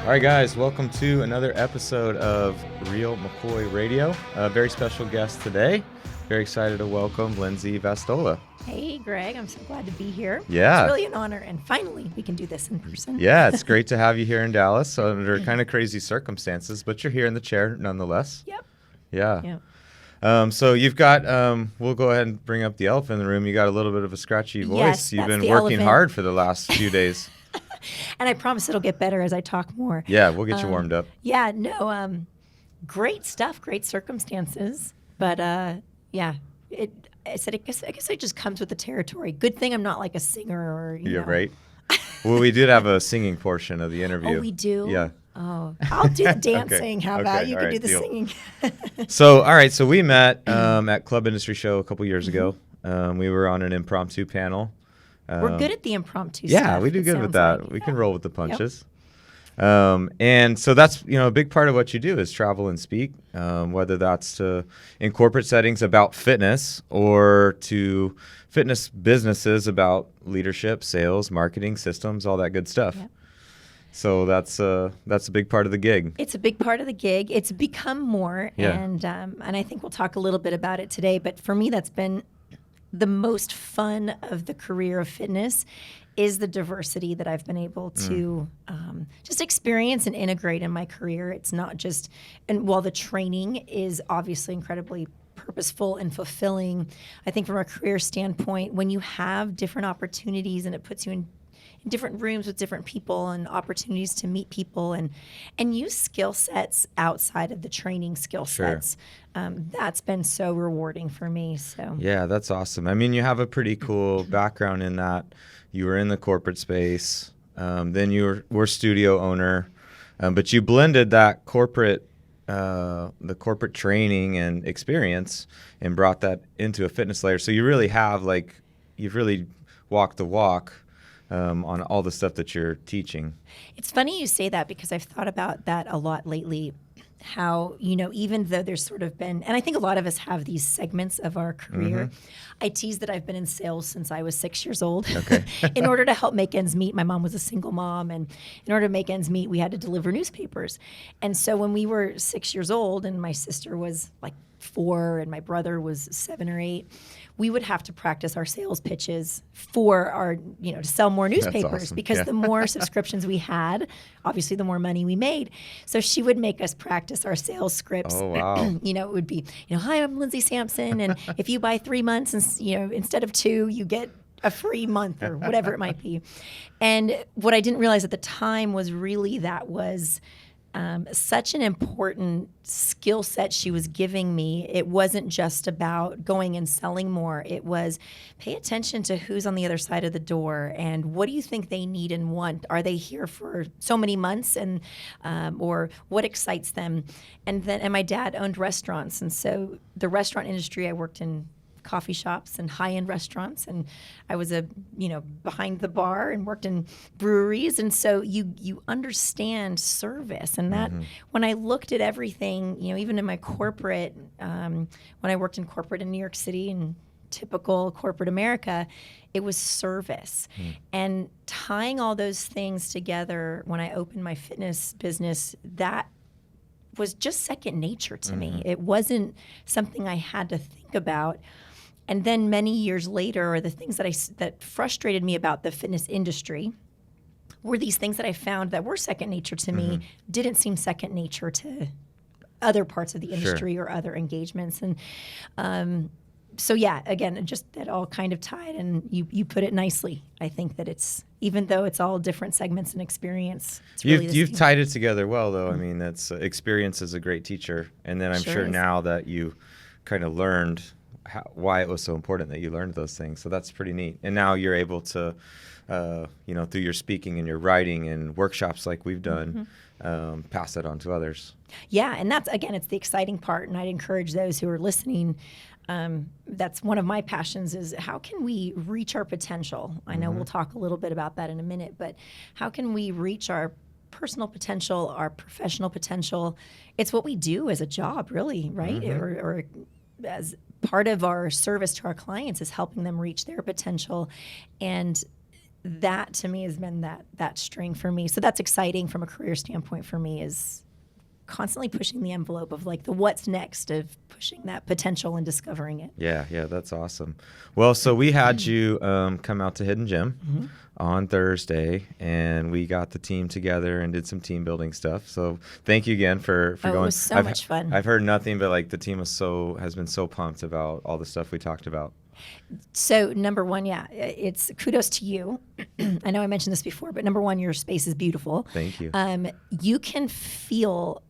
All right, guys, welcome to another episode of Real McCoy Radio. A very special guest today. Very excited to welcome Lindsay Vastola. Hey, Greg, I'm so glad to be here. Yeah. It's really an honor, and finally we can do this in person. Yeah, it's great to have you here in Dallas under kind of crazy circumstances, but you're here in the chair nonetheless. Yep. Yeah. So you've got, we'll go ahead and bring up the elephant in the room. You got a little bit of a scratchy voice. Yes, You've that's been the working elephant. hard for the last few days. And I promise it'll get better as I talk more. Yeah, we'll get you warmed up. Yeah, no, great stuff, great circumstances. But I guess it just comes with the territory. Good thing I'm not like a singer or, you You're know. right. Well, we did have a singing portion of the interview. Oh, we do? Yeah. Oh, I'll do the dancing. How about you all can right, do the deal. singing? So we met at Club Industry Show a couple years ago. We were on an impromptu panel. We're good at the impromptu Yeah, stuff, we do it good with sounds that. like. We can roll with the punches. And so that's, a big part of what you do is travel and speak, whether that's in corporate settings about fitness or to fitness businesses about leadership, sales, marketing, systems, all that good stuff. Yep. So that's a big part of the gig. It's a big part of the gig. It's become more, Yeah. and I think we'll talk a little bit about it today. But for me, that's been the most fun of the career of fitness is the diversity that I've been able to just experience and integrate in my career. It's not just, and while the training is obviously incredibly purposeful and fulfilling, I think from a career standpoint, when you have different opportunities and it puts you in different rooms with different people and opportunities to meet people and use skill sets outside of the training skill sets. That's been so rewarding for me. So Yeah, that's awesome. I mean, you have a pretty cool background in that you were in the corporate space, then you were studio owner, but you blended that the corporate training and experience and brought that into a fitness layer. So you really have you've really walked the walk on all the stuff that you're teaching. it's funny you say that because I've thought about that a lot lately. How, even though there's sort of been, and I think a lot of us have these segments of our career. I tease that I've been in sales since I was 6 years old. Okay. In order to help make ends meet, my mom was a single mom, and in order to make ends meet, we had to deliver newspapers. And so when we were 6 years old, and my sister was like 4, and my brother was 7 or 8, we would have to practice our sales pitches for our, to sell more newspapers awesome. because Yeah. the more subscriptions we had, obviously the more money we made. So she would make us practice our sales scripts. Oh, wow. It would be, hi, I'm Lindsay Sampson, and if you buy 3 months, and instead of 2, you get a free month or whatever it might be. And what I didn't realize at the time was really that was such an important skill set she was giving me. It wasn't just about going and selling more. It was pay attention to who's on the other side of the door and what do you think they need and want. Are they here for so many months and or what excites them? And my dad owned restaurants, and so the restaurant industry, I worked in coffee shops and high-end restaurants, and I was behind the bar and worked in breweries, and so you understand service, and that when I looked at everything, even in my corporate, when I worked in corporate in New York City and typical corporate America, it was service, and tying all those things together when I opened my fitness business, that was just second nature to me. It wasn't something I had to think about. And then many years later, or the things that frustrated me about the fitness industry were these things that I found that were second nature to me, didn't seem second nature to other parts of the industry or other engagements. And so, yeah, again, just that all kind of tied, and you put it nicely. I think that it's, even though it's all different segments and experience, it's really You've tied it together well, though. I mean, that's experience is a great teacher. And then I'm sure is. now that you kind of learned why it was so important that you learned those things. So that's pretty neat. And now you're able to, through your speaking and your writing and workshops like we've done, pass that on to others. Yeah, and that's, again, it's the exciting part, and I'd encourage those who are listening. That's one of my passions is how can we reach our potential? I know we'll talk a little bit about that in a minute, but how can we reach our personal potential, our professional potential? It's what we do as a job, really, right? Or as part of our service to our clients is helping them reach their potential. And that to me has been that string for me. So that's exciting from a career standpoint for me, is constantly pushing the envelope of like the what's next, of pushing that potential and discovering it. Yeah, that's awesome. Well, so we had you come out to Hidden Gem on Thursday, and we got the team together and did some team building stuff. So thank you again for going. It was so much fun. I've heard nothing but like the team has been so pumped about all the stuff we talked about. So number one, it's kudos to you. I know I mentioned this before, but number one, your space is beautiful. Thank you. You can feel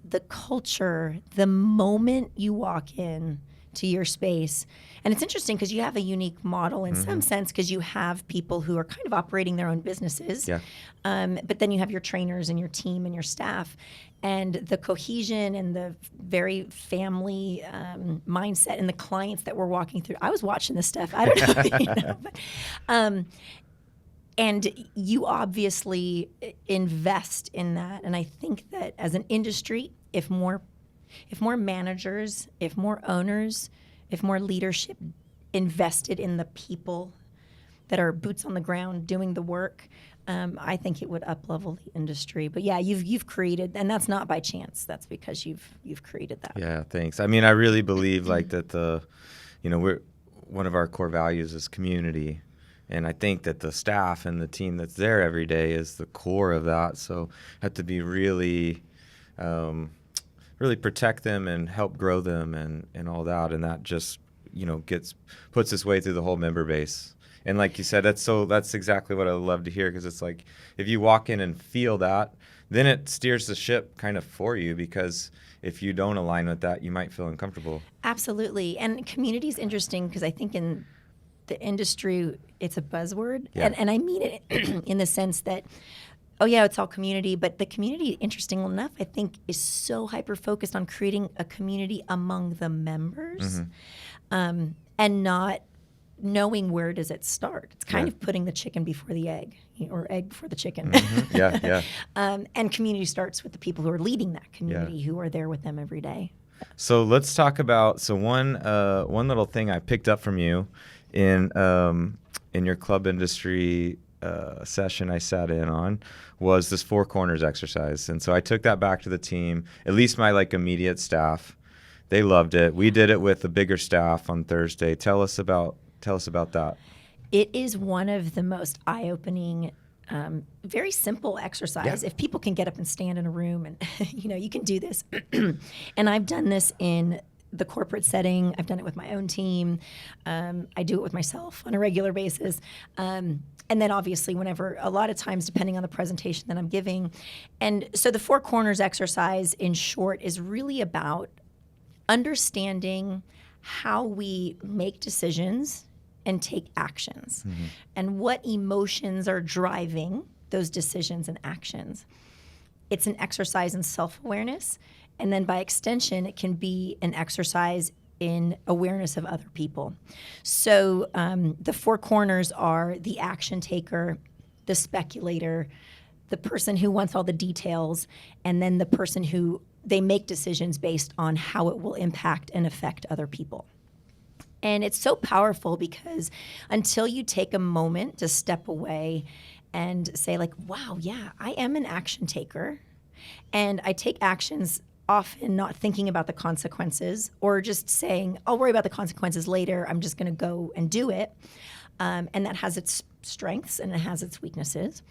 the culture the moment you walk in to your space. And it's interesting because you have a unique model in some sense, because you have people who are kind of operating their own businesses. Yeah. But then you have your trainers and your team and your staff, and the cohesion and the very family mindset and the clients that we're walking through. I was watching this stuff. I don't know. And you obviously invest in that. And I think that as an industry, if more managers, if more owners, if more leadership invested in the people that are boots on the ground doing the work, I think it would up-level the industry. But yeah, you've created, and that's not by chance. That's because you've created that. Yeah, thanks. I mean, I really believe like that we're one of our core values is community. And I think that the staff and the team that's there every day is the core of that. So have to be really protect them and help grow them and all that. And that just, puts its way through the whole member base. And like you said, that's exactly what I love to hear, because it's like if you walk in and feel that, then it steers the ship kind of for you, because if you don't align with that, you might feel uncomfortable. Absolutely. And community is interesting because I think in the industry, it's a buzzword. Yeah. And I mean it in the sense that, oh yeah, it's all community, but the community, interesting enough, I think is so hyper-focused on creating a community among the members, and not knowing where does it start. It's kind of putting the chicken before the egg, or egg before the chicken. Yeah. And community starts with the people who are leading that community, who are there with them every day. So let's talk about, one little thing I picked up from you in your club industry session I sat in on was this 4 corners exercise. And so I took that back to the team, at least my immediate staff. They loved it. We did it with the bigger staff on Thursday. Tell us about that. It is one of the most eye-opening, very simple exercise. Yeah. If people can get up and stand in a room and, you can do this. And I've done this in the corporate setting. I've done it with my own team. I do it with myself on a regular basis. And then obviously whenever, a lot of times depending on the presentation that I'm giving. And so the 4 corners exercise in short is really about understanding how we make decisions and take actions, and what emotions are driving those decisions and actions. It's an exercise in self-awareness, and then by extension, it can be an exercise in awareness of other people. So the 4 corners are the action taker, the speculator, the person who wants all the details, and then the person who they make decisions based on how it will impact and affect other people. And it's so powerful because until you take a moment to step away and say wow, yeah, I am an action taker, and I take actions often not thinking about the consequences, or just saying, I'll worry about the consequences later, I'm just going to go and do it. And that has its strengths and it has its weaknesses.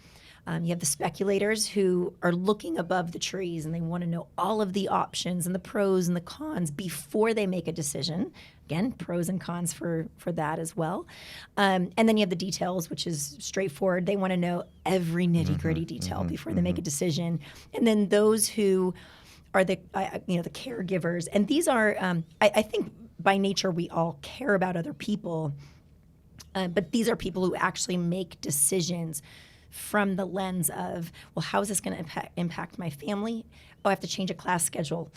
You have the speculators who are looking above the trees and they want to know all of the options and the pros and the cons before they make a decision. Again, pros and cons for that as well. And then you have the details, which is straightforward. They want to know every nitty-gritty detail before they make a decision. And then those who are the caregivers. And these are, I think by nature we all care about other people, but these are people who actually make decisions from the lens of, well, how is this going to impact my family? Oh, I have to change a class schedule.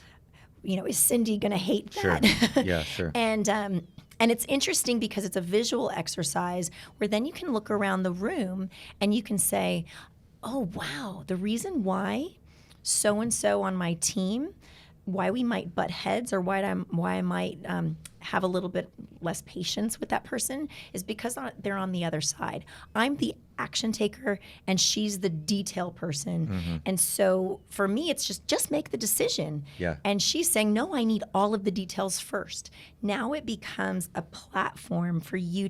Is Cindy going to hate that? Sure. Yeah, sure. And it's interesting because it's a visual exercise where then you can look around the room and you can say, oh, wow, the reason why so-and-so on my team, why we might butt heads or why I might have a little bit less patience with that person is because they're on the other side. I'm the action taker and she's the detail person. And so for me, it's just make the decision. Yeah. And she's saying, no, I need all of the details first. Now it becomes a platform for you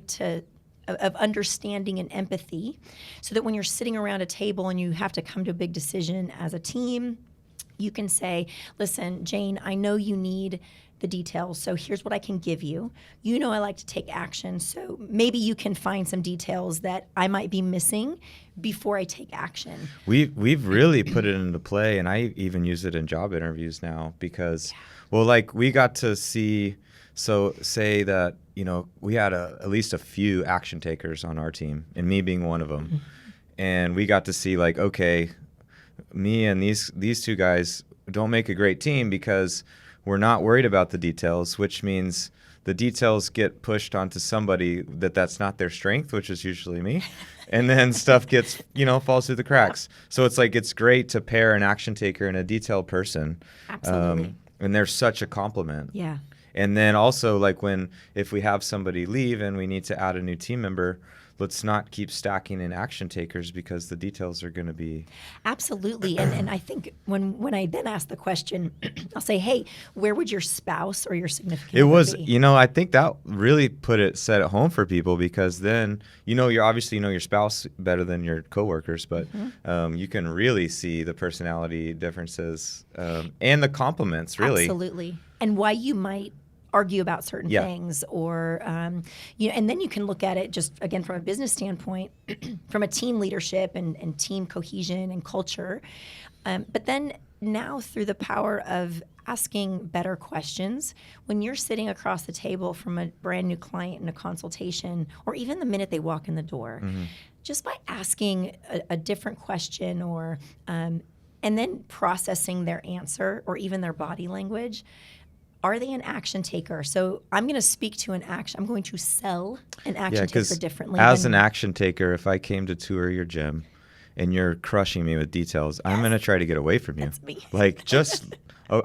of understanding and empathy, so that when you're sitting around a table and you have to come to a big decision as a team, you can say, listen, Jane, I know you need the details, so here's what I can give you. You know I like to take action, so maybe you can find some details that I might be missing before I take action. We've really put it into play, and I even use it in job interviews now because, well, like we got to see, so say that, you know, we had at least a few action takers on our team, and me being one of them. And we got to see like, okay, me and these two guys don't make a great team because we're not worried about the details, which means the details get pushed onto somebody that's not their strength, which is usually me. And then stuff gets, falls through the cracks. So it's like, it's great to pair an action taker and a detailed person. Absolutely. And they're such a compliment. Yeah. And then also, like, if we have somebody leave and we need to add a new team member, let's not keep stacking in action takers because the details are going to be. Absolutely. And I think when I then ask the question, I'll say, hey, where would your spouse or your significant It other was, be? I think that really set it home for people, because then, you're obviously, your spouse better than your coworkers, but you can really see the personality differences and the compliments, really. Absolutely. And why you might argue about certain things, or and then you can look at it just again from a business standpoint, from a team leadership and team cohesion and culture, but then now through the power of asking better questions, when you're sitting across the table from a brand new client in a consultation, or even the minute they walk in the door, just by asking a different question, or and then processing their answer or even their body language. Are they an action taker? So I'm going to speak to an action. I'm going to sell an action taker differently. As an action taker, if I came to tour your gym and you're crushing me with details, I'm going to try to get away from you. That's me. Like,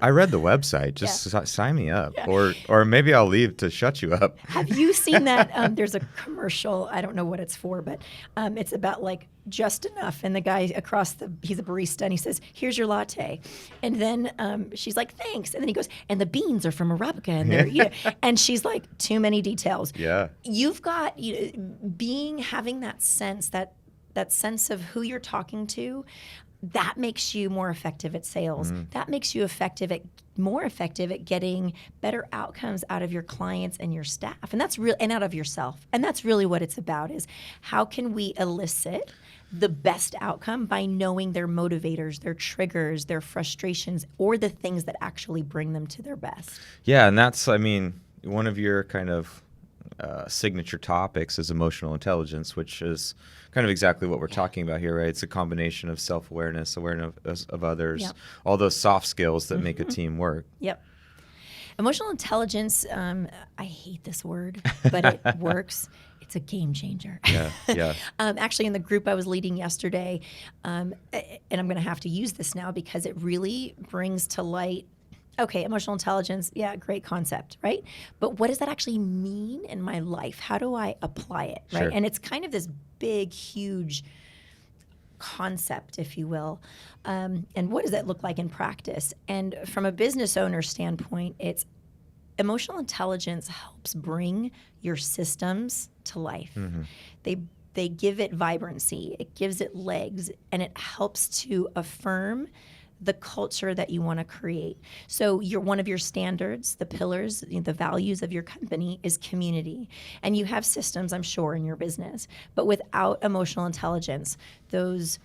I read the website. Just sign me up. Or maybe I'll leave to shut you up. Have you seen that? There's a commercial. I don't know what it's for, but it's about like just enough. And the guy he's a barista, and he says, here's your latte. And then she's like, thanks. And then he goes, and the beans are from Arabica. And they're, and she's like, too many details. Yeah. You've got, having that sense, that sense of who you're talking to, that makes you more effective at sales. That makes you more effective at getting better outcomes out of your clients and your staff. And that's real, and out of yourself. And that's really what it's about, is how can we elicit the best outcome by knowing their motivators, their triggers, their frustrations, or the things that actually bring them to their best. Yeah, and that's, one of your kind of signature topics is emotional intelligence, which is kind of exactly what we're talking about here, right? It's a combination of self-awareness, awareness of others, all those soft skills that make a team work. Yep. Emotional intelligence, I hate this word, but it works. It's a game changer. Yeah. Actually, in the group I was leading yesterday, and I'm going to have to use this now because it really brings to light, okay, emotional intelligence, great concept, right? But what does that actually mean in my life? How do I apply it, right? Sure. And it's kind of this big, huge concept, if you will. And what does that look like in practice? And from a business owner standpoint, it's emotional intelligence helps bring your systems to life. They give it vibrancy, it gives it legs, and it helps to affirm the culture that you want to create. So one of your standards, the pillars, the values of your company is community. And you have systems, I'm sure, in your business. But without emotional intelligence, those,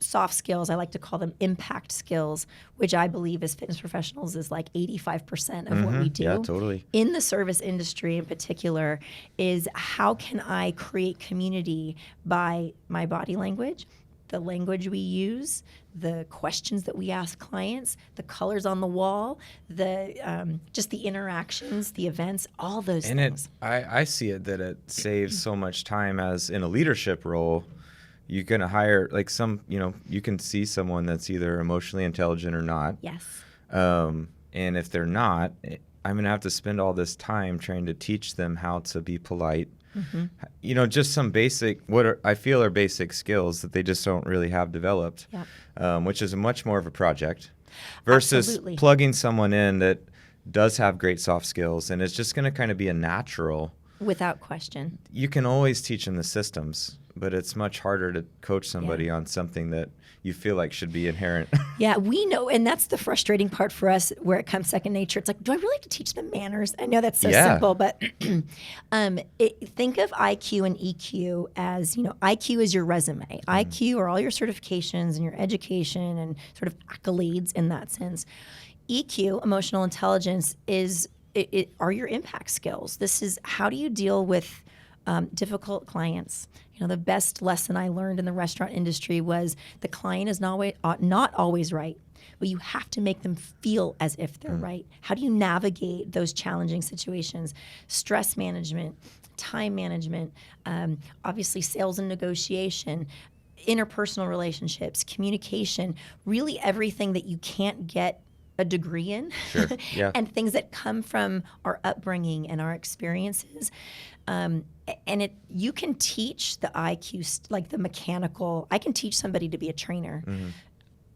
soft skills, I like to call them impact skills, which I believe as fitness professionals is like 85% of what we do. Yeah, totally. In the service industry in particular, is how can I create community by my body language, the language we use, the questions that we ask clients, the colors on the wall, the just the interactions, the events, all those things. I see it that it saves so much time, as in a leadership role. You're going to hire you can see someone that's either emotionally intelligent or not. Yes. And if they're not, I'm going to have to spend all this time trying to teach them how to be polite, Just some basic, I feel are basic skills that they just don't really have developed, which is much more of a project versus Absolutely. plugging someone in that does have great soft skills and it's just going to kind of be a natural. Without question. You can always teach them the systems, but it's much harder to coach somebody on something that you feel like should be inherent. Yeah, we know, and that's the frustrating part for us where it comes second nature. It's like, do I really have to teach them manners? I know that's so simple, but think of IQ and EQ as, IQ is your resume. IQ are all your certifications and your education and sort of accolades in that sense. EQ, emotional intelligence, are your impact skills. This is how do you deal with difficult clients. The best lesson I learned in the restaurant industry was the client is not always right, but you have to make them feel as if they're right. How do you navigate those challenging situations? Stress management, time management, obviously sales and negotiation, interpersonal relationships, communication, really everything that you can't get a degree in. Sure. Yeah. And things that come from our upbringing and our experiences. And you can teach the IQ, like the mechanical. I can teach somebody to be a trainer.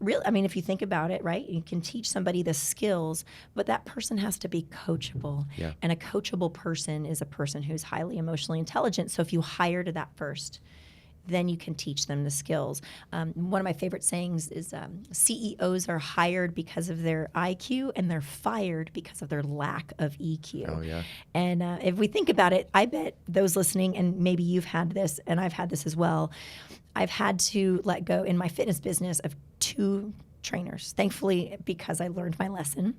Really, if you think about it, right? You can teach somebody the skills, but that person has to be coachable. Yeah. And a coachable person is a person who's highly emotionally intelligent. So if you hire to that first, then you can teach them the skills. One of my favorite sayings is CEOs are hired because of their IQ and they're fired because of their lack of EQ. Oh, yeah. And if we think about it, I bet those listening, and maybe you've had this, and I've had this as well, I've had to let go in my fitness business of 2 trainers, thankfully, because I learned my lesson.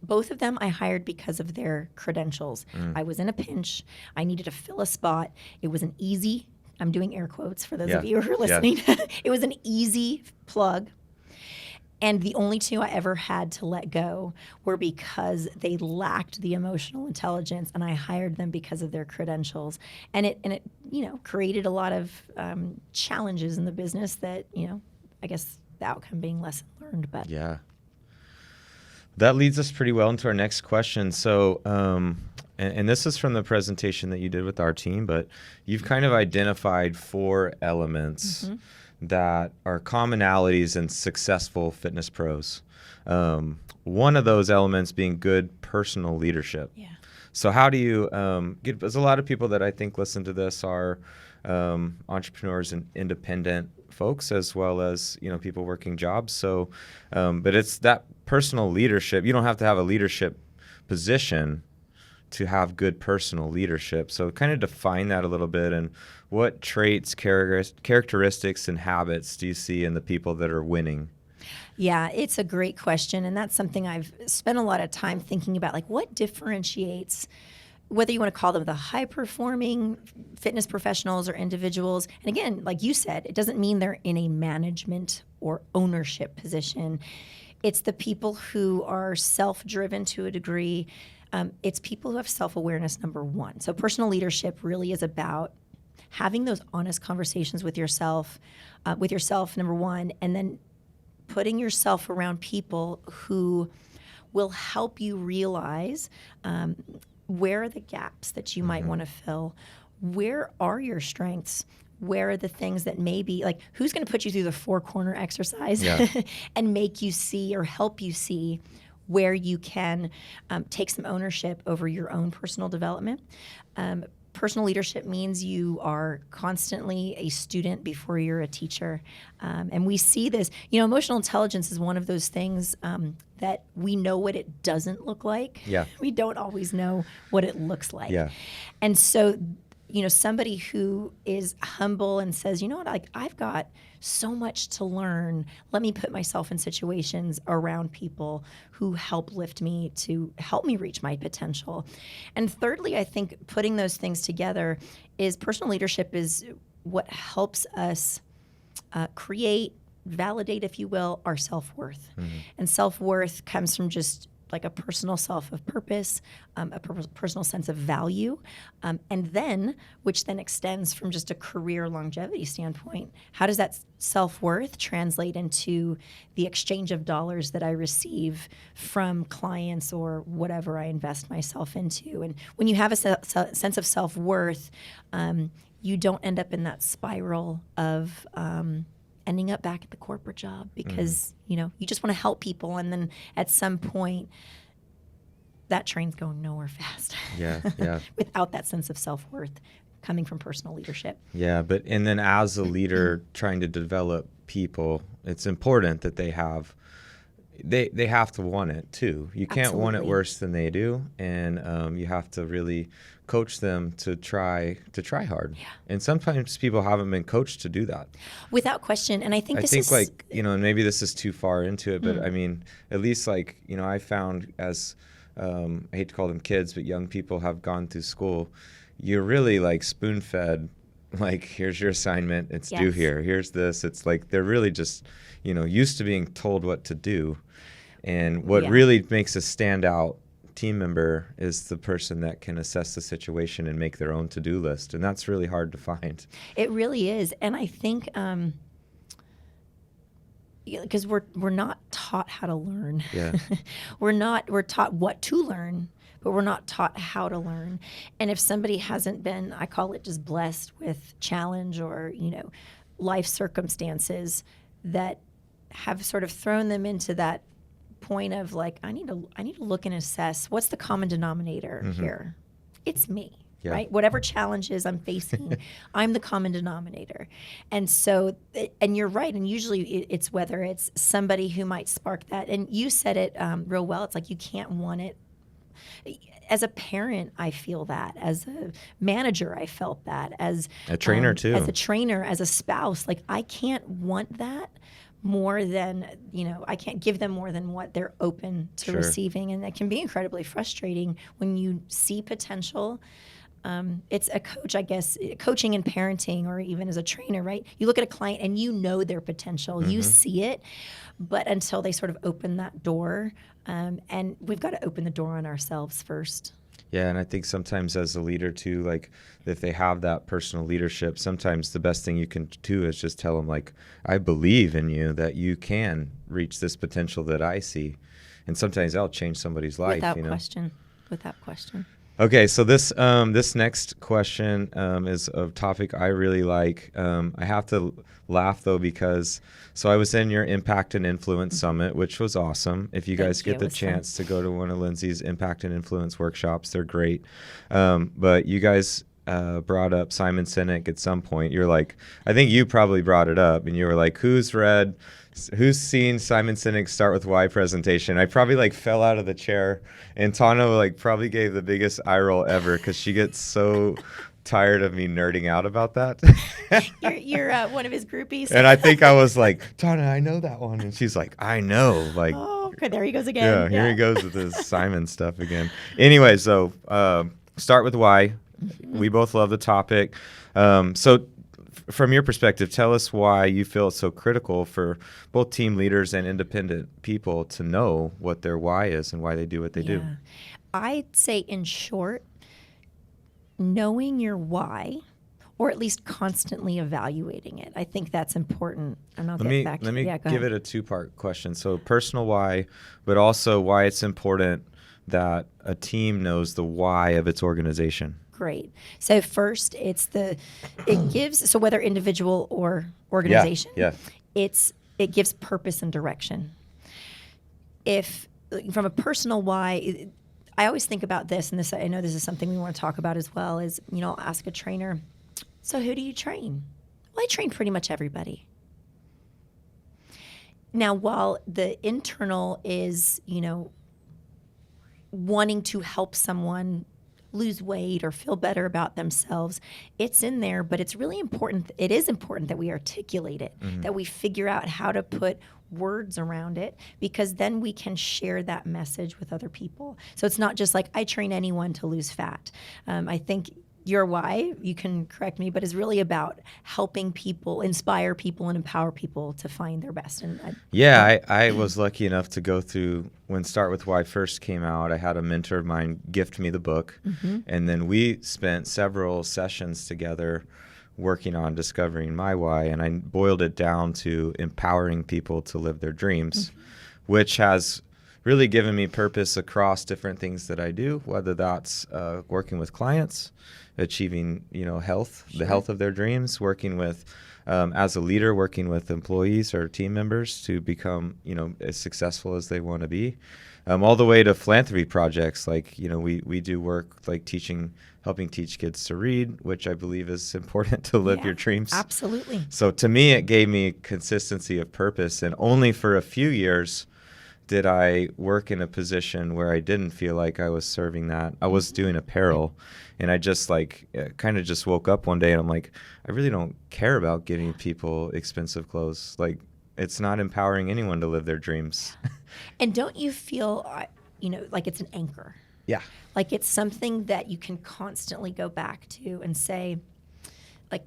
Both of them I hired because of their credentials. I was in a pinch. I needed to fill a spot. It was an easy, I'm doing air quotes for those of you who are listening. It was an easy plug. And the only 2 I ever had to let go were because they lacked the emotional intelligence, and I hired them because of their credentials. And it created a lot of challenges in the business that, I guess the outcome being lesson learned. But yeah. That leads us pretty well into our next question. So, and this is from the presentation that you did with our team, but you've kind of identified 4 elements that are commonalities in successful fitness pros. One of those elements being good personal leadership. Yeah. So how do you there's a lot of people that I think listen to this are entrepreneurs and independent folks, as well as people working jobs. So, but it's that personal leadership. You don't have to have a leadership position to have good personal leadership. So kind of define that a little bit, and what traits, characteristics, and habits do you see in the people that are winning? Yeah, it's a great question, and that's something I've spent a lot of time thinking about, like what differentiates, whether you want to call them the high-performing fitness professionals or individuals. And again, like you said, it doesn't mean they're in a management or ownership position. It's the people who are self-driven to a degree. It's people who have self-awareness, number one. So personal leadership really is about having those honest conversations with yourself, number one, and then putting yourself around people who will help you realize where are the gaps that you might want to fill, where are your strengths, where are the things that maybe, like who's going to put you through the 4-corner exercise and make you see or help you see where you can take some ownership over your own personal development. Personal leadership means you are constantly a student before you're a teacher. And we see this, emotional intelligence is one of those things that we know what it doesn't look like. Yeah. We don't always know what it looks like. Yeah. And so, somebody who is humble and says, I've got so much to learn. Let me put myself in situations around people who help lift me to help me reach my potential. And thirdly, I think putting those things together is personal leadership is what helps us create, validate, if you will, our self-worth. And self-worth comes from just like a personal self of purpose, personal sense of value, and then, which then extends from just a career longevity standpoint, how does that self-worth translate into the exchange of dollars that I receive from clients or whatever I invest myself into? And when you have a sense of self-worth, you don't end up in that spiral of ending up back at the corporate job because, you just want to help people. And then at some point, that train's going nowhere fast. Yeah. Without that sense of self-worth coming from personal leadership. Yeah, and then as a leader trying to develop people, it's important that they have to want it too. You can't want it worse than they do, and you have to really coach them to try hard. Yeah. And sometimes people haven't been coached to do that. Without question. And I think and maybe this is too far into it, but I mean, at least I found as I hate to call them kids, but young people have gone through school, you're really spoon-fed, here's your assignment, it's due here, here's this. It's they're really just, used to being told what to do. And what really makes a standout team member is the person that can assess the situation and make their own to-do list. And that's really hard to find. It really is. And I think because we're not taught how to learn. Yeah. We're taught what to learn, but we're not taught how to learn. And if somebody hasn't been, I call it just blessed with challenge or, life circumstances that have sort of thrown them into that point of I need to look and assess what's the common denominator here. It's me. Yeah. Right? Whatever challenges I'm facing, I'm the common denominator. And so, and you're right. And usually it's whether it's somebody who might spark that. And you said it real well. It's you can't want it. As a parent, I feel that. As a manager, I felt that. As a trainer too. As a trainer, as a spouse, I can't want that more than, I can't give them more than what they're open to receiving. And it can be incredibly frustrating when you see potential. It's a coach, I guess, coaching and parenting, or even as a trainer, right? You look at a client and their potential, you see it, but until they sort of open that door, and we've got to open the door on ourselves first. Yeah, and I think sometimes as a leader too, if they have that personal leadership, sometimes the best thing you can do is just tell them I believe in you, that you can reach this potential that I see, and sometimes that'll change somebody's life. Without question. Okay, so this next question is a topic I really like. I have to laugh though because I was in your Impact and Influence Summit, which was awesome. If you guys get the chance to go to one of Lindsay's Impact and Influence workshops, they're great. But you guys brought up Simon Sinek at some point. You're I think you probably brought it up, and you were who's seen Simon Sinek's Start With Why presentation? I probably fell out of the chair, and Tana probably gave the biggest eye roll ever because she gets so tired of me nerding out about that. You're one of his groupies. And I think I was Tana, I know that one. And she's I know. Oh, okay, there he goes again. Yeah, here he goes with his Simon stuff again. Anyway, so Start With Why. We both love the topic. So from your perspective, tell us why you feel it's so critical for both team leaders and independent people to know what their why is and why they do what they do. I'd say, in short, knowing your why, or at least constantly evaluating it. I think that's important. And I'll get back to Let me give it a two-part question. So personal why, but also why it's important that a team knows the why of its organization. Great. So first, so whether individual or organization, it gives purpose and direction. If from a personal why, I always think about this, and I know this is something we want to talk about as well, is, I'll ask a trainer, so who do you train? Well, I train pretty much everybody. Now, while the internal is, wanting to help someone lose weight or feel better about themselves, it's in there, but it's really important. It is important that we articulate it, that we figure out how to put words around it, because then we can share that message with other people. So it's not just I train anyone to lose fat. I think your why, you can correct me, but is really about helping people, inspire people, and empower people to find their best. And I was lucky enough to go through when Start With Why first came out. I had a mentor of mine gift me the book, and then we spent several sessions together working on discovering my why, and I boiled it down to empowering people to live their dreams, which has really given me purpose across different things that I do, whether that's working with clients, achieving, health, the health of their dreams, working with, as a leader, working with employees or team members to become, as successful as they want to be, all the way to philanthropy projects. Like, we do work like helping teach kids to read, which I believe is important to live your dreams. Absolutely. So to me, it gave me consistency of purpose, and only for a few years did I work in a position where I didn't feel like I was serving that. I was doing apparel, and I just kind of just woke up one day and I'm like, I really don't care about getting people expensive clothes. Like, it's not empowering anyone to live their dreams. And don't you feel, like it's an anchor? Yeah. Like it's something that you can constantly go back to and say, like,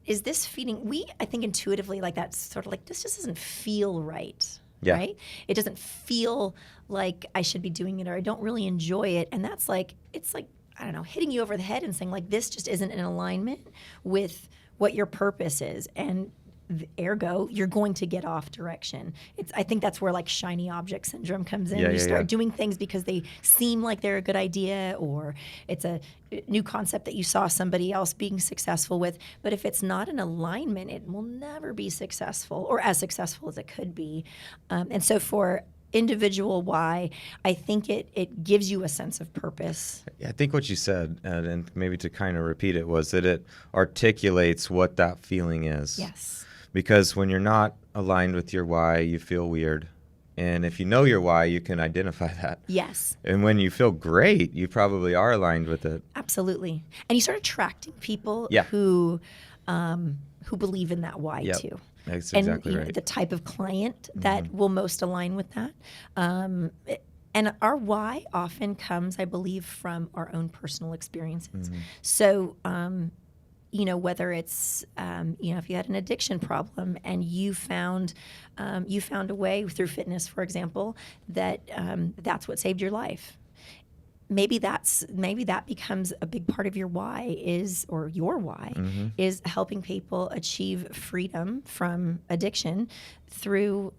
is this feeding? I think intuitively, like that's sort of like, this just doesn't feel right. Yeah. Right? It doesn't feel like I should be doing it, or I don't really enjoy it. And that's it's like, I don't know, hitting you over the head and saying like, this just isn't in alignment with what your purpose is. And ergo, you're going to get off direction. I think that's where like shiny object syndrome comes in. You start doing things because they seem like they're a good idea, or it's a new concept that you saw somebody else being successful with. But if it's not in alignment, it will never be successful, or as successful as it could be. And so for individual why, I think it gives you a sense of purpose. Yeah, I think what you said, and maybe to kind of repeat it, was that it articulates what that feeling is. Yes. Because when you're not aligned with your why, you feel weird. And if you know your why, you can identify that. Yes. And when you feel great, you probably are aligned with it. Absolutely. And you start attracting people who believe in that why too. That's exactly right. The type of client that will most align with that. And our why often comes, I believe, from our own personal experiences. So, whether it's, if you had an addiction problem and you found a way through fitness, for example, that that's what saved your life. Maybe that becomes a big part of your why is helping people achieve freedom from addiction through,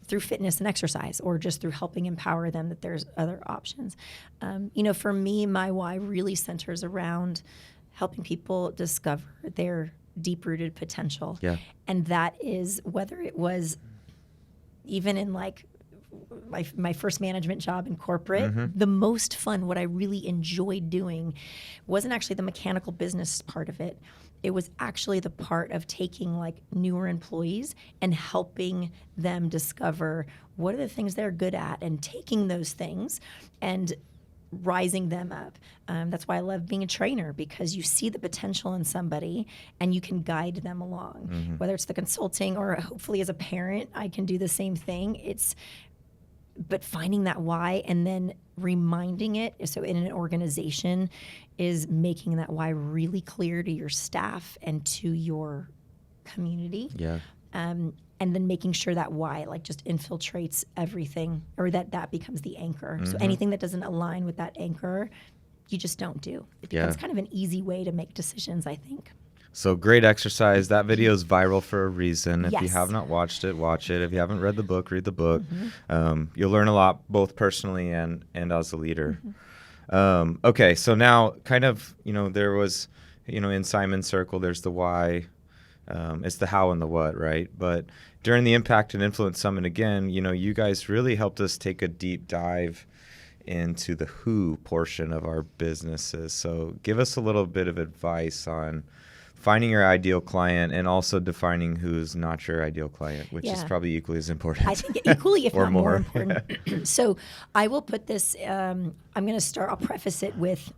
through fitness and exercise, or just through helping empower them that there's other options. For me, my why really centers around helping people discover their deep-rooted potential. Yeah. And that is, whether it was even in like my first management job in corporate, the most fun, what I really enjoyed doing wasn't actually the mechanical business part of it. It was actually the part of taking like newer employees and helping them discover what are the things they're good at, and taking those things and rising them up. That's why I love being a trainer, because you see the potential in somebody and you can guide them along, whether it's the consulting or hopefully as a parent, I can do the same thing. But finding that why and then reminding it. So in an organization is making that why really clear to your staff and to your community. Yeah. And then making sure that why like just infiltrates everything, or that becomes the anchor. So anything that doesn't align with that anchor, you just don't do. It becomes kind of an easy way to make decisions, I think. So great exercise. That video is viral for a reason. If you have not watched it, watch it. If you haven't read the book, read the book. You'll learn a lot, both personally and as a leader. Okay, so now kind of, there was, in Simon's circle, there's the why. It's the how and the what, right? But during the Impact and Influence Summit, again, you guys really helped us take a deep dive into the who portion of our businesses. So give us a little bit of advice on finding your ideal client and also defining who's not your ideal client, which is probably equally as important. I think equally, if not more important. So I will put this, I'll preface it with,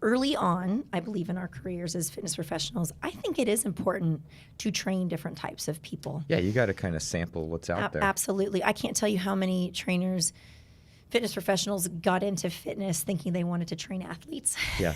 early on, I believe in our careers as fitness professionals, I think it is important to train different types of people. Yeah, you got to kind of sample what's out there. Absolutely. I can't tell you how many trainers fitness professionals got into fitness thinking they wanted to train athletes. Yeah.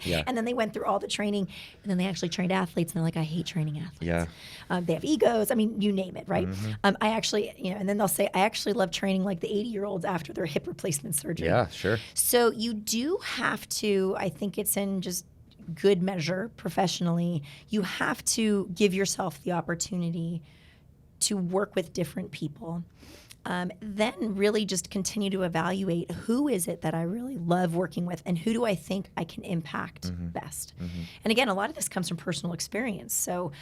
Yeah. And then they went through all the training, and then they actually trained athletes, and they're like, I hate training athletes. Yeah. They have egos. I mean, you name it, right? I actually, and then they'll say, I actually love training like the 80-year-olds after their hip replacement surgery. Yeah, sure. So you do have to, I think it's in just good measure professionally, you have to give yourself the opportunity to work with different people. Then really just continue to evaluate who is it that I really love working with and who do I think I can impact best. And again, a lot of this comes from personal experience. So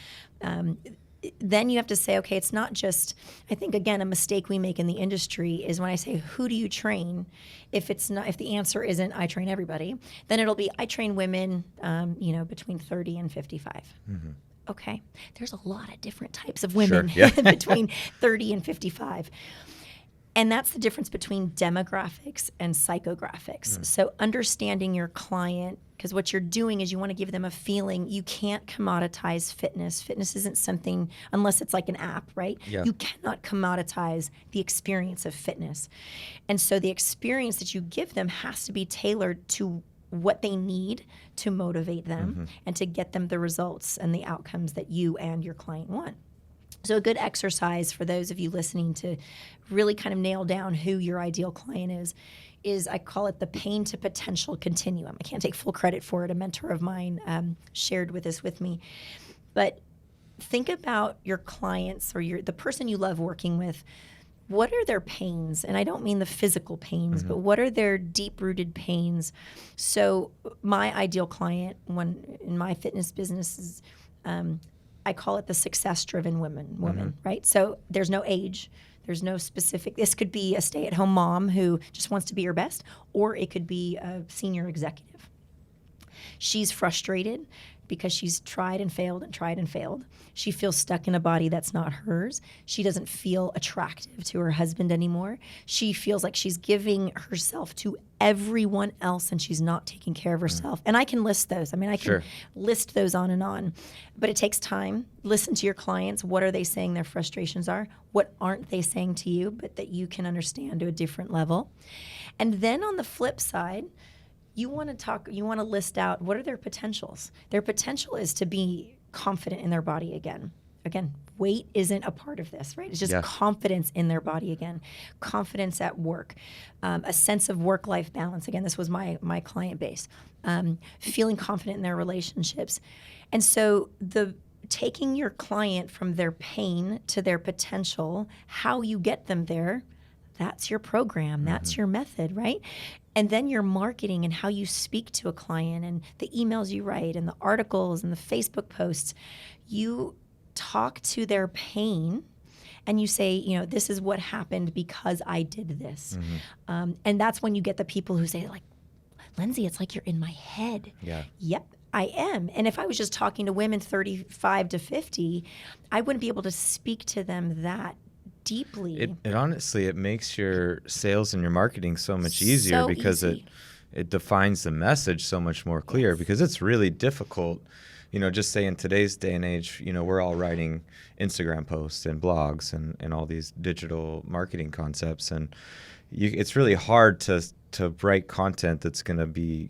then you have to say, okay, it's not just, I think again, a mistake we make in the industry is when I say, who do you train? If the answer isn't I train everybody, then it'll be I train women, between 30 and 55. Okay, there's a lot of different types of women between 30 and 55. And that's the difference between demographics and psychographics. So understanding your client, because what you're doing is you want to give them a feeling. You can't commoditize fitness. Fitness isn't something, unless it's like an app, right? Yeah. You cannot commoditize the experience of fitness. And so the experience that you give them has to be tailored to what they need to motivate them and to get them the results and the outcomes that you and your client want. So a good exercise for those of you listening to really kind of nail down who your ideal client is I call it the pain to potential continuum. I can't take full credit for it. A mentor of mine shared this with me. But think about your clients or the person you love working with. What are their pains? And I don't mean the physical pains, but what are their deep-rooted pains? So my ideal client in my fitness business is, I call it the success-driven woman, right? So there's no age. There's no specific. This could be a stay-at-home mom who just wants to be her best, or it could be a senior executive. She's frustrated because she's tried and failed and tried and failed. She feels stuck in a body that's not hers. She doesn't feel attractive to her husband anymore. She feels like she's giving herself to everyone else and she's not taking care of herself. And I can list those. I mean, I can list those on and on. But it takes time. Listen to your clients. What are they saying their frustrations are? What aren't they saying to you, but that you can understand to a different level? And then on the flip side, you want to list out what are their potentials. Their potential is to be confident in their body again. Again, weight isn't a part of this, right? It's just confidence in their body again, confidence at work, a sense of work-life balance. Again, this was my client base, feeling confident in their relationships. And so taking your client from their pain to their potential, how you get them there, that's your program, that's your method, right? And then your marketing and how you speak to a client and the emails you write and the articles and the Facebook posts, you talk to their pain and you say, this is what happened because I did this. And that's when you get the people who say, like, Lindsay, it's like you're in my head. Yeah. Yep, I am. And if I was just talking to women 35 to 50, I wouldn't be able to speak to them that deeply. It honestly, it makes your sales and your marketing so much easier because it defines the message so much more clear because it's really difficult. Just say in today's day and age, we're all writing Instagram posts and blogs and all these digital marketing concepts. And it's really hard to write content that's going to be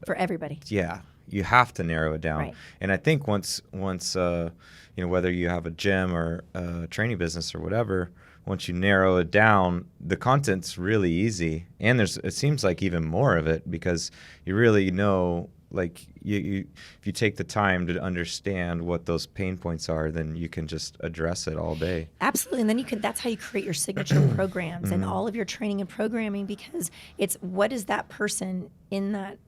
for everybody. Yeah. You have to narrow it down. Right. And I think once whether you have a gym or a training business or whatever, once you narrow it down, the content's really easy. And it seems like even more of it because you really know, like if you take the time to understand what those pain points are, then you can just address it all day. Absolutely. And then that's how you create your signature programs and all of your training and programming, because it's what is that person in that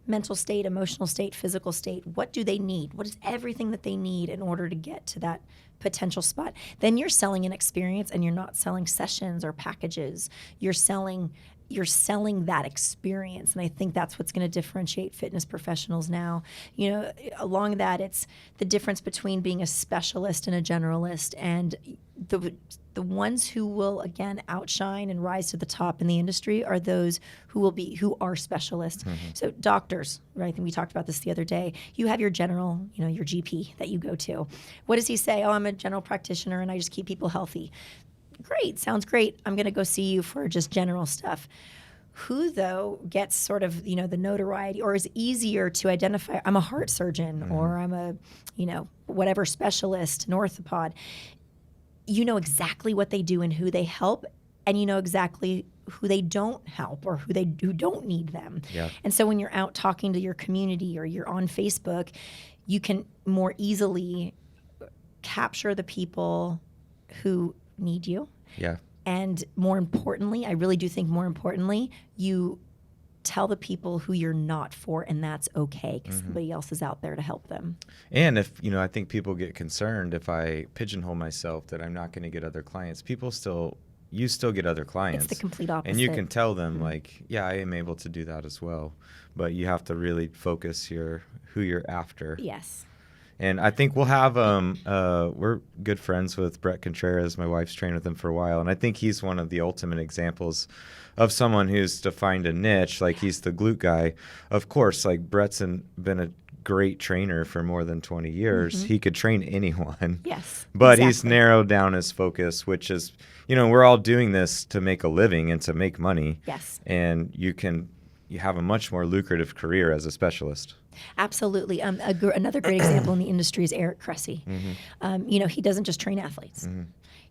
mental state, emotional state, physical state, what do they need? What is everything that they need in order to get to that potential spot? Then you're selling an experience and you're not selling sessions or packages. You're selling that experience. And I think that's what's going to differentiate fitness professionals now. Along that, it's the difference between being a specialist and a generalist, and the ones who will, again, outshine and rise to the top in the industry are those who are specialists. So doctors, right? I think we talked about this the other day. You have your general, your GP that you go to. What does he say? Oh, I'm a general practitioner and I just keep people healthy. Great, sounds great. I'm going to go see you for just general stuff. Who, though, gets sort of, the notoriety or is easier to identify? I'm a heart surgeon or I'm a, whatever specialist, an orthopod. You know exactly what they do and who they help, and you know exactly who they don't help or who don't need them. Yeah. And so when you're out talking to your community or you're on Facebook, you can more easily capture the people who need you. Yeah. And more importantly, I really do think more importantly, you tell the people who you're not for, and that's okay because somebody else is out there to help them. And if, I think people get concerned if I pigeonhole myself that I'm not going to get other clients. You still get other clients. It's the complete opposite. And you can tell them like, yeah, I am able to do that as well. But you have to really focus who you're after. Yes. And I think we'll have, we're good friends with Brett Contreras. My wife's trained with him for a while. And I think he's one of the ultimate examples of someone who's defined a niche. Like he's the glute guy. Of course, like Brett's been a great trainer for more than 20 years. He could train anyone. Yes. But he's narrowed down his focus, which is, we're all doing this to make a living and to make money. Yes. And you have a much more lucrative career as a specialist. Absolutely. Another great example in the industry is Eric Cressy. He doesn't just train athletes.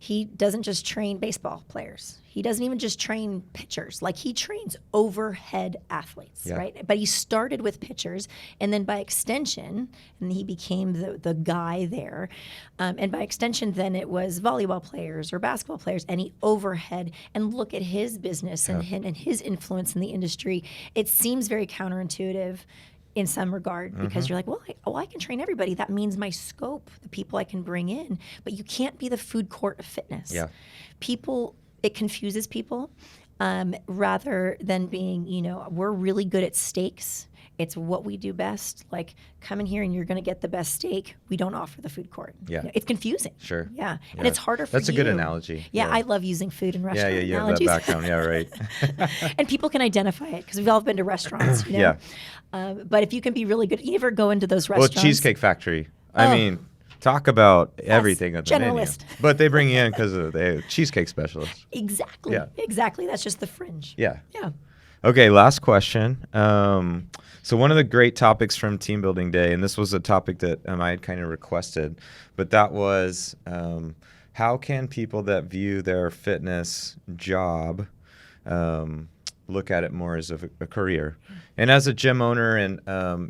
He doesn't just train baseball players. He doesn't even just train pitchers. Like he trains overhead athletes, right? But he started with pitchers, and then by extension, and he became the guy there. And by extension, then it was volleyball players or basketball players, and he overhead. And look at his business and his influence in the industry. It seems very counterintuitive in some regard because you're like, well, I can train everybody. That means my scope, the people I can bring in. But you can't be the food court of fitness. Yeah. It confuses people rather than being, we're really good at steaks. It's what we do best. Like, come in here and you're going to get the best steak. We don't offer the food court. Yeah. It's confusing. Sure. Yeah. And it's harder for you. That's a good analogy. Yeah, I love using food in restaurant you analogies. have that background. Yeah, right. And people can identify it because we've all been to restaurants, Yeah. But if you can be really good, you ever go into those restaurants? Well, Cheesecake Factory. I mean, talk about everything at the generalist. menu. But they bring you in because they're cheesecake specialists. Exactly. Yeah. Exactly. That's just the fringe. Yeah. Yeah. Okay, last question. So one of the great topics from Team Building Day, and this was a topic that I had kind of requested, but that was how can people that view their fitness job look at it more as a career? And as a gym owner and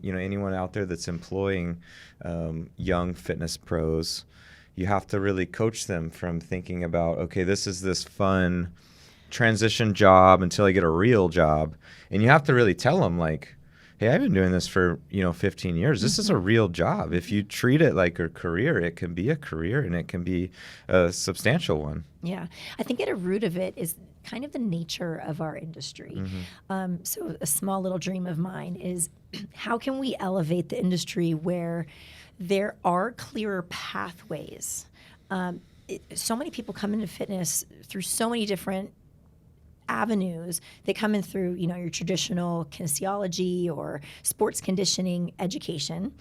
anyone out there that's employing young fitness pros, you have to really coach them from thinking about, okay, this is this fun transition job until I get a real job. And you have to really tell them like, hey, I've been doing this for, 15 years. This is a real job. If you treat it like a career, it can be a career and it can be a substantial one. Yeah. I think at a root of it is kind of the nature of our industry. So a small little dream of mine is how can we elevate the industry where there are clearer pathways? So many people come into fitness through so many different avenues. They come in through, your traditional kinesiology or sports conditioning education.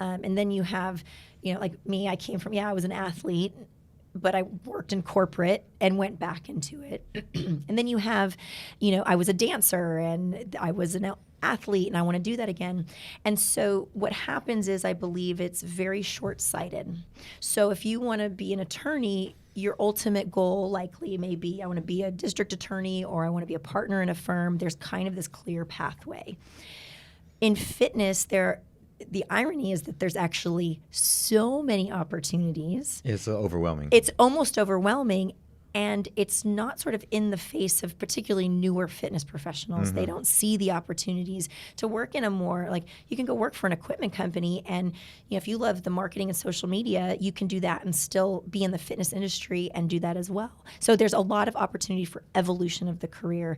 And then you have, like me, I came from, I was an athlete, but I worked in corporate and went back into it. And then you have, I was a dancer and I was an athlete and I want to do that again. And so what happens is I believe it's very short-sighted. So if you want to be an attorney, your ultimate goal likely may be I want to be a district attorney or I want to be a partner in a firm. There's kind of this clear pathway. In fitness, the irony is that there's actually so many opportunities. It's overwhelming. It's almost overwhelming, and it's not sort of in the face of particularly newer fitness professionals. They don't see the opportunities to work in a more, like, you can go work for an equipment company, and if you love the marketing and social media, you can do that and still be in the fitness industry and do that as well. So there's a lot of opportunity for evolution of the career.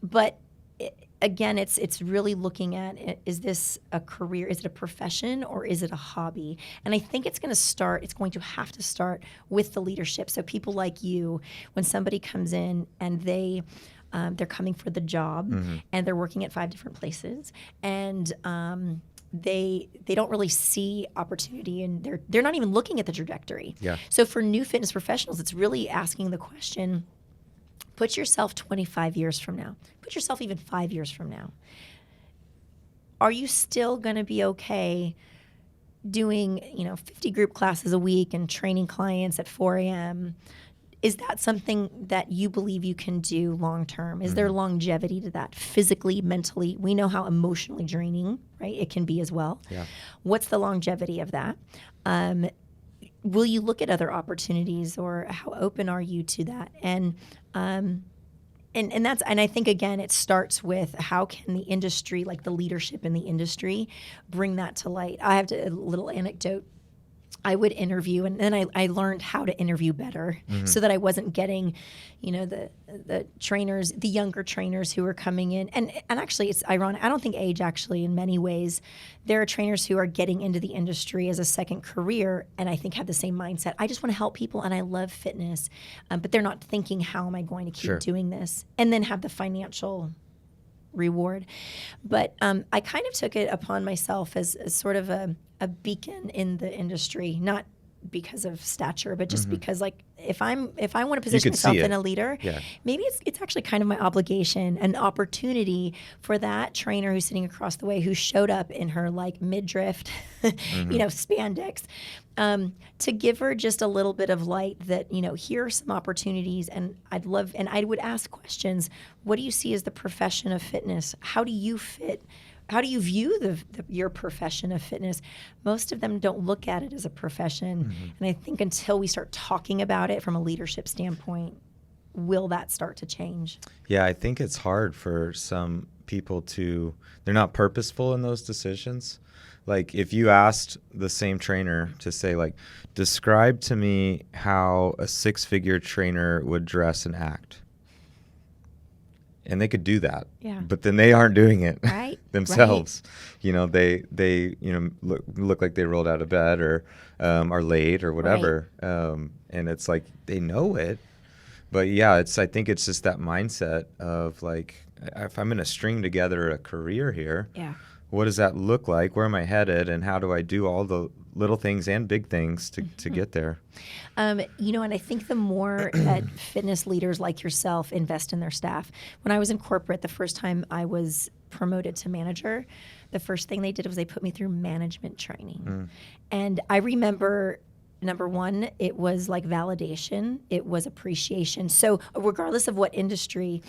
But again, it's really looking at, is this a career, is it a profession, or is it a hobby? And I think it's going to have to start with the leadership. So people like you, when somebody comes in and they're coming for the job and they're working at 5 different places and they don't really see opportunity and they're not even looking at the trajectory. Yeah. So for new fitness professionals, it's really asking the question, Put yourself 25 years from now. Put yourself even 5 years from now. Are you still going to be okay doing, 50 group classes a week and training clients at 4 a.m.? Is that something that you believe you can do long term? Is there longevity to that, physically, mentally? We know how emotionally draining, right, it can be as well. Yeah. What's the longevity of that? Will you look at other opportunities, or how open are you to that? And I think, again, it starts with how can the industry, like the leadership in the industry, bring that to light. I have a little anecdote. I would interview, and then I learned how to interview better, so that I wasn't getting, the trainers, the younger trainers who were coming in. And actually, it's ironic. I don't think age, actually, in many ways, there are trainers who are getting into the industry as a second career, and I think have the same mindset. I just want to help people, and I love fitness, but they're not thinking, how am I going to keep doing this? And then have the financial reward. But I kind of took it upon myself as sort of a beacon in the industry, not because of stature, but just because, like, if I want to position myself in a leader, maybe it's actually kind of my obligation, an opportunity for that trainer who's sitting across the way, who showed up in her like midriff, spandex, to give her just a little bit of light that, here are some opportunities, and I would ask questions. What do you see as the profession of fitness? How do you fit? How do you view your profession of fitness? Most of them don't look at it as a profession. And I think until we start talking about it from a leadership standpoint, will that start to change? Yeah, I think it's hard for some people they're not purposeful in those decisions. Like, if you asked the same trainer to say, like, describe to me how a 6-figure trainer would dress and act. And they could do that, but then they aren't doing it themselves. Right. They look like they rolled out of bed, or are late, or whatever. Right. And it's like they know it, but I think it's just that mindset of, like, if I'm going to string together a career here, what does that look like? Where am I headed? And how do I do all the little things and big things to get there? And I think the more that fitness leaders like yourself invest in their staff. When I was in corporate, the first time I was promoted to manager, the first thing they did was they put me through management training. And I remember, number one, it was like validation. It was appreciation. So regardless of what industry,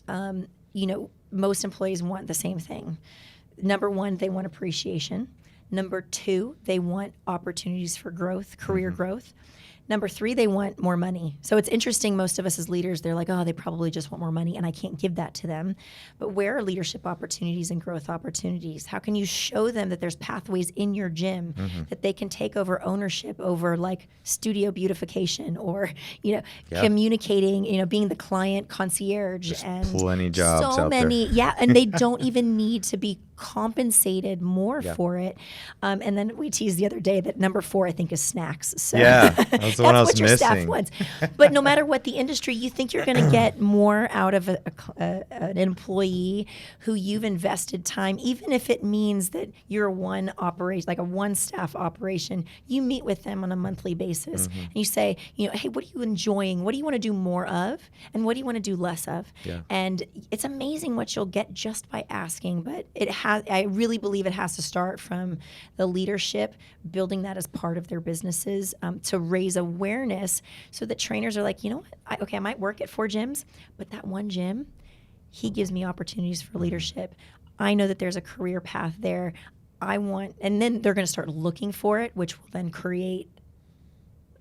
most employees want the same thing. Number one, they want appreciation. Number two, they want opportunities for growth, career growth. Number three, they want more money. So it's interesting, most of us as leaders, they're like, oh, they probably just want more money, and I can't give that to them. But where are leadership opportunities and growth opportunities? How can you show them that there's pathways in your gym that they can take over ownership over, like studio beautification, or, communicating, being the client concierge. There's and plenty jobs so out many, there. Yeah, and they don't even need to be compensated more for it. And then we teased the other day that number 4, I think, is snacks. So that's the one I was what your missing. staff wants. But no matter what the industry, you think you're going to get more out of an employee who you've invested time, even if it means that you're one operation, like a one staff operation. You meet with them on a monthly basis, and you say, hey, what are you enjoying? What do you want to do more of? And what do you want to do less of? Yeah. And it's amazing what you'll get just by asking, but I really believe it has to start from the leadership, building that as part of their businesses, to raise awareness so that trainers are like, you know what, I might work at 4 gyms, but that one gym, he gives me opportunities for leadership. I know that there's a career path there. And then they're going to start looking for it, which will then create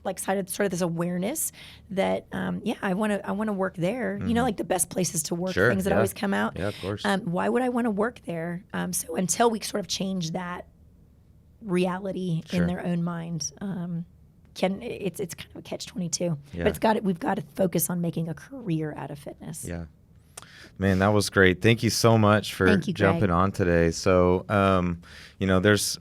like sort of this awareness that I want to work there. Like the best places to work, things that always come out. Yeah, of course. Why would I want to work there? So until we sort of change that reality in their own mind, it's kind of a catch-22. Yeah. But we've got to focus on making a career out of fitness. Yeah. Man, that was great. Thank you so much for jumping on today. So, there's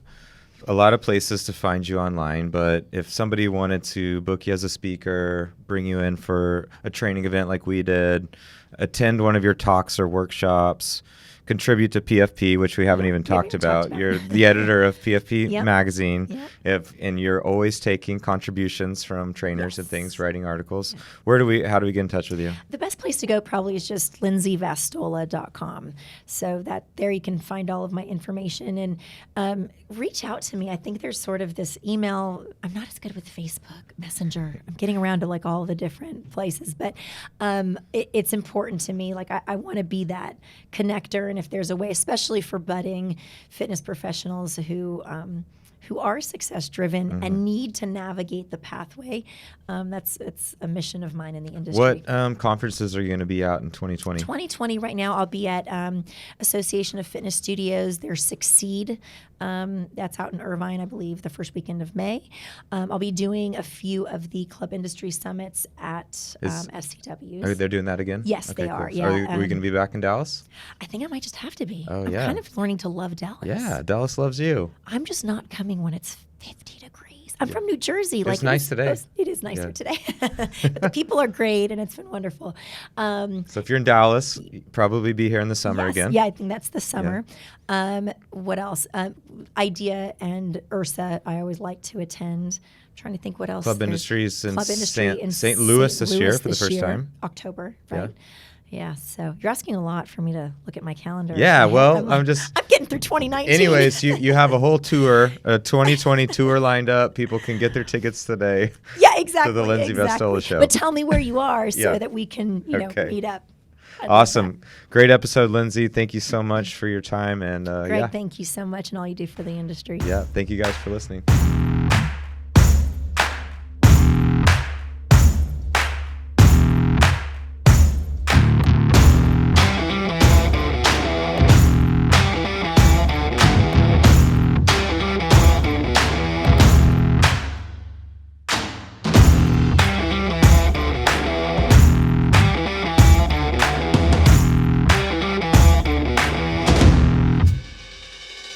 a lot of places to find you online, but if somebody wanted to book you as a speaker, bring you in for a training event like we did, attend one of your talks or workshops, contribute to PFP, which we haven't even talked about. You're the editor of PFP magazine, and you're always taking contributions from trainers and things, writing articles. How do we get in touch with you? The best place place to go probably is just lindsayvastola.com. So that there you can find all of my information, and reach out to me. I think there's sort of this email. I'm not as good with Facebook Messenger. I'm getting around to like all the different places, but it's important to me. Like I want to be that connector, and if there's a way, especially for budding fitness professionals who are success driven and need to navigate the pathway, it's a mission of mine in the industry. What conferences are you going to be at in 2020? 2020 right now, I'll be at Association of Fitness Studios. Their Succeed. That's out in Irvine, I believe, the first weekend of May. I'll be doing a few of the club industry summits at SCWs. Are they doing that again? Yes, okay, they cool. are. So Yeah. are we going to be back in Dallas? I think I might just have to be. Oh, I'm yeah. kind of learning to love Dallas. Yeah, Dallas loves you. I'm just not coming when it's 50 degrees. I'm from New Jersey. It's nice today. It is nicer today. But the people are great, and it's been wonderful. So if you're in Dallas, you probably be here in the summer Yes, again. yeah, I think that's the summer. What else? IDEA and URSA, I always like to attend. I'm trying to think what else. Club There's Industries in Club Industry in St. Louis this year for the first time. October, right? Yeah, so you're asking a lot for me to look at my calendar. Yeah, well, I'm getting through 2019. Anyways, you have a whole tour, a 2020 tour lined up. People can get their tickets today. Yeah, exactly. To the Lindsay Vastola show. But tell me where you are so Yeah. that we can, meet up. Awesome. Great episode, Lindsay. Thank you so much for your time. And Greg, thank you so much and all you do for the industry. Yeah, thank you guys for listening.